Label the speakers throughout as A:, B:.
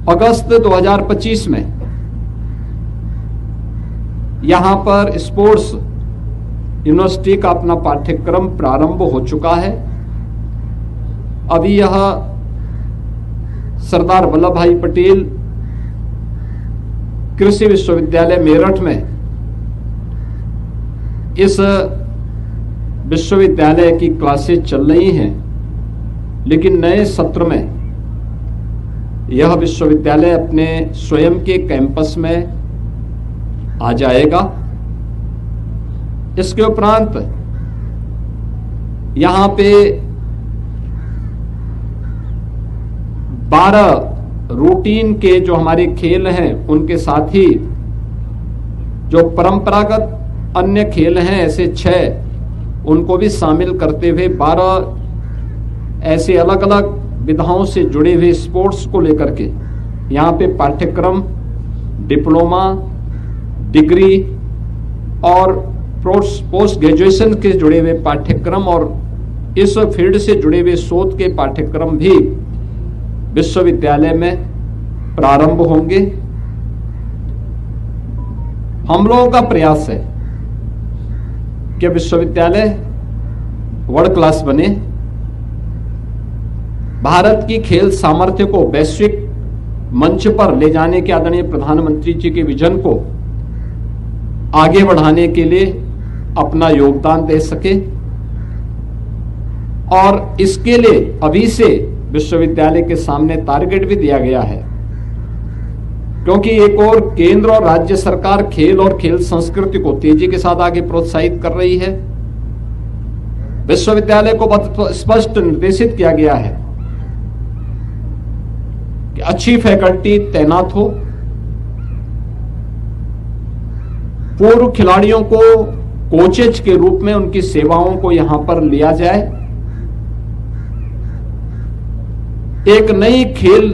A: अगस्त 2025 में यहां पर स्पोर्ट्स यूनिवर्सिटी का अपना पाठ्यक्रम प्रारंभ हो चुका है। अभी यह सरदार वल्लभ भाई पटेल कृषि विश्वविद्यालय मेरठ में इस विश्वविद्यालय की क्लासेस चल रही हैं, लेकिन नए सत्र में यह विश्वविद्यालय अपने स्वयं के कैंपस में आ जाएगा। इसके उपरांत यहां पे 12 रूटीन के जो हमारे खेल हैं उनके साथ ही जो परंपरागत अन्य खेल हैं ऐसे 6 उनको भी शामिल करते हुए 12 ऐसे अलग अलग विधाओं से जुड़े हुए स्पोर्ट्स को लेकर के यहाँ पे पाठ्यक्रम, डिप्लोमा, डिग्री और पोस्ट ग्रेजुएशन के जुड़े हुए पाठ्यक्रम और इस फील्ड से जुड़े हुए शोध के पाठ्यक्रम भी विश्वविद्यालय में प्रारंभ होंगे। हम लोगों का प्रयास है कि विश्वविद्यालय वर्ल्ड क्लास बने, भारत की खेल सामर्थ्य को वैश्विक मंच पर ले जाने के आदरणीय प्रधानमंत्री जी के विजन को आगे बढ़ाने के लिए अपना योगदान दे सके। और इसके लिए अभी से विश्वविद्यालय के सामने टारगेट भी दिया गया है, क्योंकि एक और केंद्र और राज्य सरकार खेल और खेल संस्कृति को तेजी के साथ आगे प्रोत्साहित कर रही है। विश्वविद्यालय को बहुत स्पष्ट निर्देशित किया गया है कि अच्छी फैकल्टी तैनात हो, पूर्व खिलाड़ियों को कोचेज के रूप में उनकी सेवाओं को यहां पर लिया जाए, एक नई खेल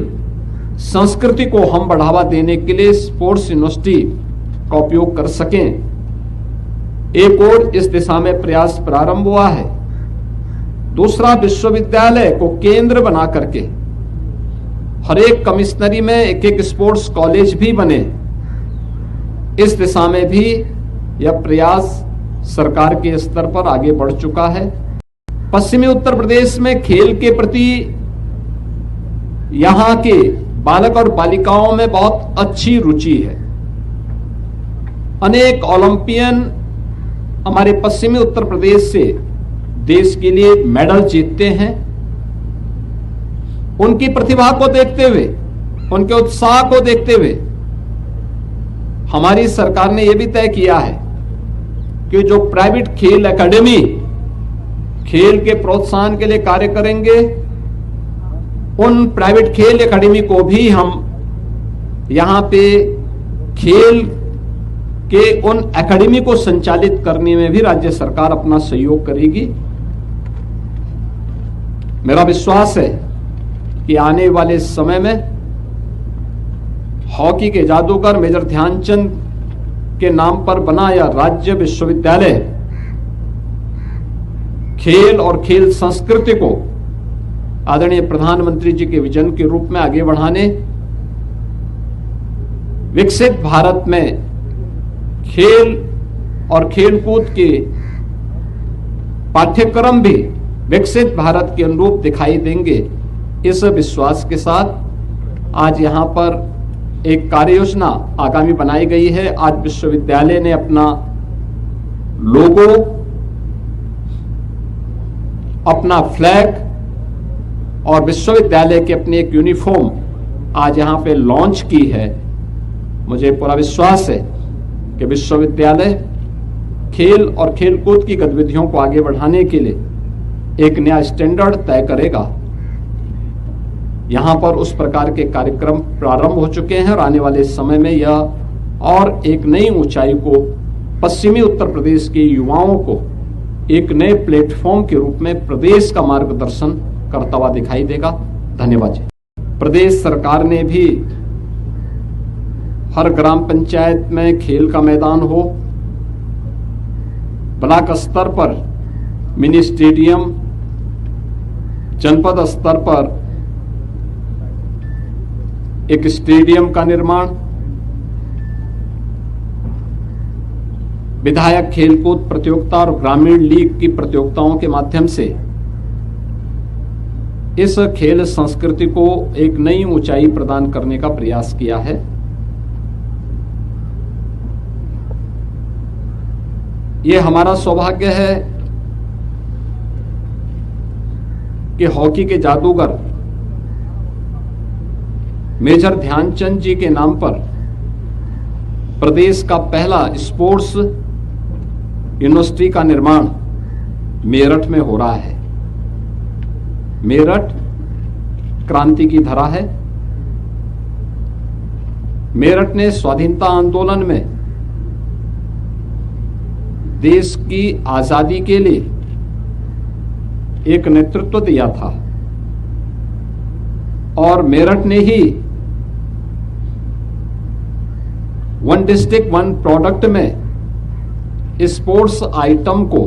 A: संस्कृति को हम बढ़ावा देने के लिए स्पोर्ट्स यूनिवर्सिटी का उपयोग कर सकें। एक और इस दिशा में प्रयास प्रारंभ हुआ है। दूसरा, विश्वविद्यालय को केंद्र बना करके हर एक कमिश्नरी में एक एक स्पोर्ट्स कॉलेज भी बने, इस दिशा में भी यह प्रयास सरकार के स्तर पर आगे बढ़ चुका है। पश्चिमी उत्तर प्रदेश में खेल के प्रति यहां के बालक और बालिकाओं में बहुत अच्छी रुचि है। अनेक ओलंपियन हमारे पश्चिमी उत्तर प्रदेश से देश के लिए मेडल जीतते हैं। उनकी प्रतिभा को देखते हुए, उनके उत्साह को देखते हुए हमारी सरकार ने यह भी तय किया है कि जो प्राइवेट खेल एकेडमी खेल के प्रोत्साहन के लिए कार्य करेंगे, उन प्राइवेट खेल एकेडमी को भी हम यहां पे खेल के उन एकेडमी को संचालित करने में भी राज्य सरकार अपना सहयोग करेगी। मेरा विश्वास है कि आने वाले समय में हॉकी के जादूगर मेजर ध्यानचंद के नाम पर बना यह राज्य विश्वविद्यालय खेल और खेल संस्कृति को आदरणीय प्रधानमंत्री जी के विजन के रूप में आगे बढ़ाने, विकसित भारत में खेल और खेलकूद के पाठ्यक्रम भी विकसित भारत के अनुरूप दिखाई देंगे। इस विश्वास के साथ आज यहां पर एक कार्य योजना आगामी बनाई गई है। आज विश्वविद्यालय ने अपना लोगो, अपना फ्लैग और विश्वविद्यालय की अपनी एक यूनिफॉर्म आज यहां पे लॉन्च की है। मुझे पूरा विश्वास है कि विश्वविद्यालय खेल और खेलकूद की गतिविधियों को आगे बढ़ाने के लिए एक नया स्टैंडर्ड तय करेगा। यहां पर उस प्रकार के कार्यक्रम प्रारंभ हो चुके हैं और आने वाले समय में यह और एक नई ऊंचाई को पश्चिमी उत्तर प्रदेश के युवाओं को एक नए प्लेटफॉर्म के रूप में प्रदेश का मार्गदर्शन करता हुआ दिखाई देगा। धन्यवाद जी। प्रदेश सरकार ने भी हर ग्राम पंचायत में खेल का मैदान हो, ब्लॉक स्तर पर मिनी स्टेडियम, जनपद स्तर पर एक स्टेडियम का निर्माण, विधायक खेलकूद प्रतियोगिता और ग्रामीण लीग की प्रतियोगिताओं के माध्यम से इस खेल संस्कृति को एक नई ऊंचाई प्रदान करने का प्रयास किया है। ये हमारा सौभाग्य है कि हॉकी के जादूगर मेजर ध्यानचंद जी के नाम पर प्रदेश का पहला स्पोर्ट्स यूनिवर्सिटी का निर्माण मेरठ में हो रहा है। मेरठ क्रांति की धरा है। मेरठ ने स्वाधीनता आंदोलन में देश की आजादी के लिए एक नेतृत्व दिया था और मेरठ ने ही वन डिस्ट्रिक्ट वन प्रोडक्ट में स्पोर्ट्स आइटम को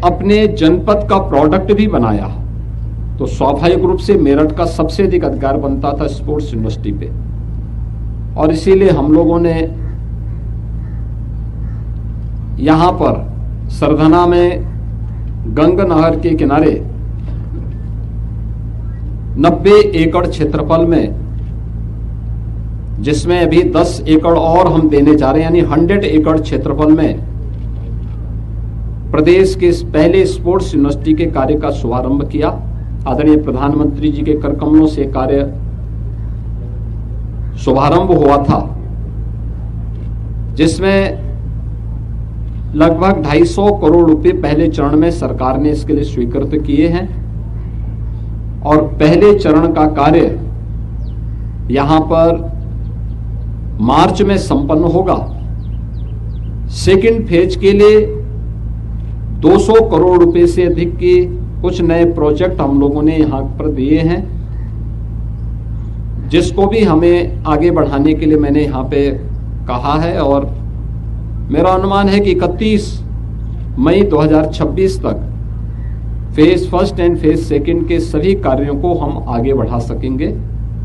A: अपने जनपद का प्रोडक्ट भी बनाया। तो स्वाभाविक रूप से मेरठ का सबसे अधिक अधिकार बनता था स्पोर्ट्स यूनिवर्सिटी पे, और इसीलिए हम लोगों ने यहां पर सरधना में गंगा नहर के किनारे 90 एकड़ क्षेत्रफल में, जिसमें अभी 10 एकड़ और हम देने जा रहे हैं, यानी 100 एकड़ क्षेत्रफल में प्रदेश के पहले स्पोर्ट्स यूनिवर्सिटी के कार्य का शुभारंभ किया। आदरणीय प्रधानमंत्री जी के कर कमलों से कार्य शुभारंभ हुआ था, जिसमें लगभग 250 करोड़ रुपए पहले चरण में सरकार ने इसके लिए स्वीकृत किए हैं और पहले चरण का कार्य यहां पर मार्च में संपन्न होगा। सेकंड फेज के लिए 200 करोड़ रुपए से अधिक के कुछ नए प्रोजेक्ट हम लोगों ने यहां पर दिए हैं, जिसको भी हमें आगे बढ़ाने के लिए मैंने यहां पे कहा है, और मेरा अनुमान है कि 31 मई 2026 तक phase first and phase second के सभी कार्यों को हम आगे बढ़ा सकेंगे।